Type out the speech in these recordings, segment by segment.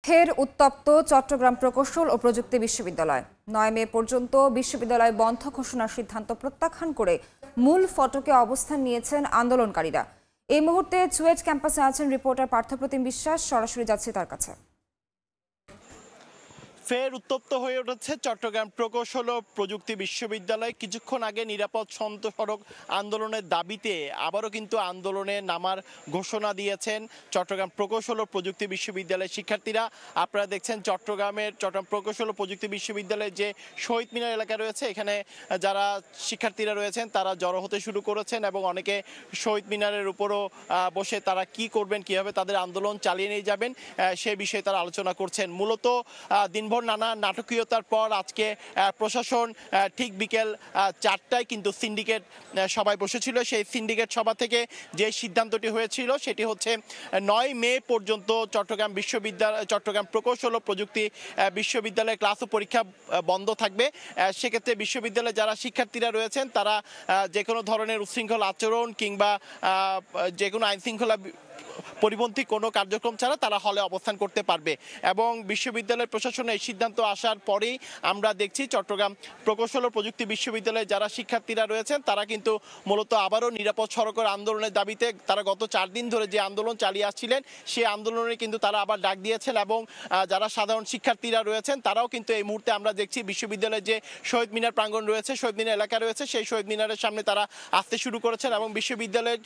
ফের উত্তপ্ত চট্টগ্রাম প্রকৌশল ও প্রযুক্তি বিশ্ববিদ্যালয়। 9 মে পর্যন্ত বিশ্ববিদ্যালয় বন্ধ ঘোষণার সিদ্ধান্ত প্রত্যাখ্যান করে মূল ফটকে অবস্থান নিয়েছেন আন্দোলনকারীরা। এই মুহূর্তে চুয়েট ক্যাম্পাসে আছেন রিপোর্টার পার্থপ্রতিম বিশ্বাস। সরাসরি যাচ্ছে তার কাছে। ফের উত্তপ্ত হয়ে উঠেছে চট্টগ্রাম প্রকৌশল ও প্রযুক্তি বিশ্ববিদ্যালয়। কিছুক্ষণ আগে নিরাপদ সড়ক আন্দোলনের দাবিতে আবারও কিন্তু আন্দোলনে নামার ঘোষণা দিয়েছেন চট্টগ্রাম প্রকৌশল ও প্রযুক্তি বিশ্ববিদ্যালয়ের শিক্ষার্থীরা। আপনারা দেখছেন চট্টগ্রাম প্রকৌশল ও প্রযুক্তি বিশ্ববিদ্যালয়ের যে শহীদ মিনার এলাকা রয়েছে, এখানে যারা শিক্ষার্থীরা রয়েছেন তারা জড়ো হতে শুরু করেছেন এবং অনেকে শহীদ মিনারের উপরও বসে তারা কি করবেন, কিভাবে তাদের আন্দোলন চালিয়ে নিয়ে যাবেন সে বিষয়ে তারা আলোচনা করছেন। মূলত দিনভর নানা নাটকীয়তার পর আজকে প্রশাসন ঠিক বিকেল 4টায় কিন্তু সিন্ডিকেট সভায় বসেছিল। সেই সিন্ডিকেট সভা থেকে যে সিদ্ধান্তটি হয়েছিল সেটি হচ্ছে 9 মে পর্যন্ত চট্টগ্রাম প্রকৌশল ও প্রযুক্তি বিশ্ববিদ্যালয়ের ক্লাস ও পরীক্ষা বন্ধ থাকবে। সেক্ষেত্রে বিশ্ববিদ্যালয়ে যারা শিক্ষার্থীরা রয়েছেন তারা যে কোনো ধরনের উচ্ছৃঙ্খল আচরণ কিংবা যে কোনো আইনশৃঙ্খলা পরিপন্থী কোনো কার্যক্রম ছাড়া তারা হলে অবস্থান করতে পারবে। এবং বিশ্ববিদ্যালয়ের প্রশাসনের এই সিদ্ধান্ত আসার পরেই আমরা দেখছি চট্টগ্রাম প্রকৌশল ও প্রযুক্তি বিশ্ববিদ্যালয়ে যারা শিক্ষার্থীরা রয়েছেন তারা কিন্তু মূলত আবারও নিরাপদ সড়কের আন্দোলনের দাবিতে তারা গত 4 দিন ধরে যে আন্দোলন চালিয়ে আসছিলেন সেই আন্দোলনে কিন্তু তারা আবার ডাক দিয়েছেন। এবং যারা সাধারণ শিক্ষার্থীরা রয়েছেন তারাও কিন্তু এই মুহূর্তে আমরা দেখছি বিশ্ববিদ্যালয়ের যে শহীদ মিনার প্রাঙ্গণ রয়েছে, শহীদ মিনার এলাকা রয়েছে, সেই শহীদ মিনারের সামনে তারা আসতে শুরু করেছেন। এবং বিশ্ববিদ্যালয়ের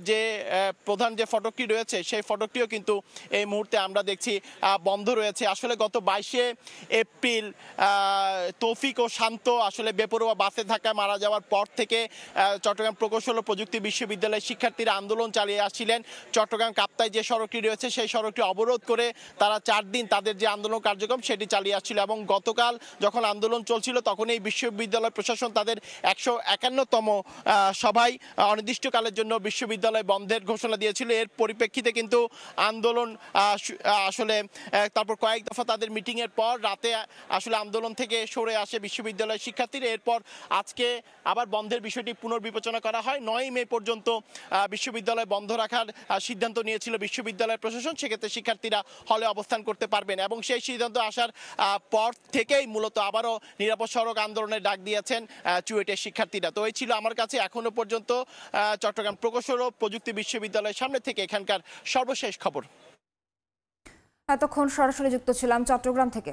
যে প্রধান যে ফটকটি রয়েছে সেই ফটকটিও কিন্তু এই মুহূর্তে আমরা দেখছি বন্ধ রয়েছে। আসলে গত 22 এপ্রিল তৌফিক ও শান্ত আসলে বেপরোয়া বাসে ধাক্কায় মারা যাওয়ার পর থেকে চট্টগ্রাম প্রকৌশল ও প্রযুক্তি বিশ্ববিদ্যালয়ের শিক্ষার্থীরা আন্দোলন চালিয়ে আসছিলেন। চট্টগ্রাম কাপ্তাই যে সড়কটি রয়েছে সেই সড়কটি অবরোধ করে তারা 4 দিন তাদের যে আন্দোলন কার্যক্রম সেটি চালিয়ে আসছিল। এবং গতকাল যখন আন্দোলন চলছিল তখন এই বিশ্ববিদ্যালয় প্রশাসন তাদের 151তম সভায় অনির্দিষ্টকালের জন্য বিশ্ববিদ্যালয় বন্ধের ঘোষণা দিয়েছিল। এর পরিপ্রেক্ষিতে কিন্তু আন্দোলন আসলে তারপর কয়েক দফা তাদের মিটিংয়ের পর রাতে আসলে আন্দোলন থেকে সরে আসে বিশ্ববিদ্যালয়ের শিক্ষার্থীরা। এরপর আজকে আবার বন্ধের বিষয়টি পুনর্বিবেচনা করা হয়। 9 মে পর্যন্ত বিশ্ববিদ্যালয় বন্ধ রাখার সিদ্ধান্ত নিয়েছিল বিশ্ববিদ্যালয়ের প্রশাসন। সেক্ষেত্রে শিক্ষার্থীরা হলে অবস্থান করতে পারবেন এবং সেই সিদ্ধান্ত আসার পর থেকেই মূলত আবারও নিরাপদ সড়ক আন্দোলনের ডাক দিয়েছেন চুয়েটের শিক্ষার্থীরা। তো এই ছিল আমার কাছে এখনো পর্যন্ত চট্টগ্রাম প্রকৌশল ও প্রযুক্তি বিশ্ববিদ্যালয়ের সামনে থেকে এখানকার সর্বশেষ খবর। এতক্ষণ সরাসরি যুক্ত ছিলাম চট্টগ্রাম থেকে।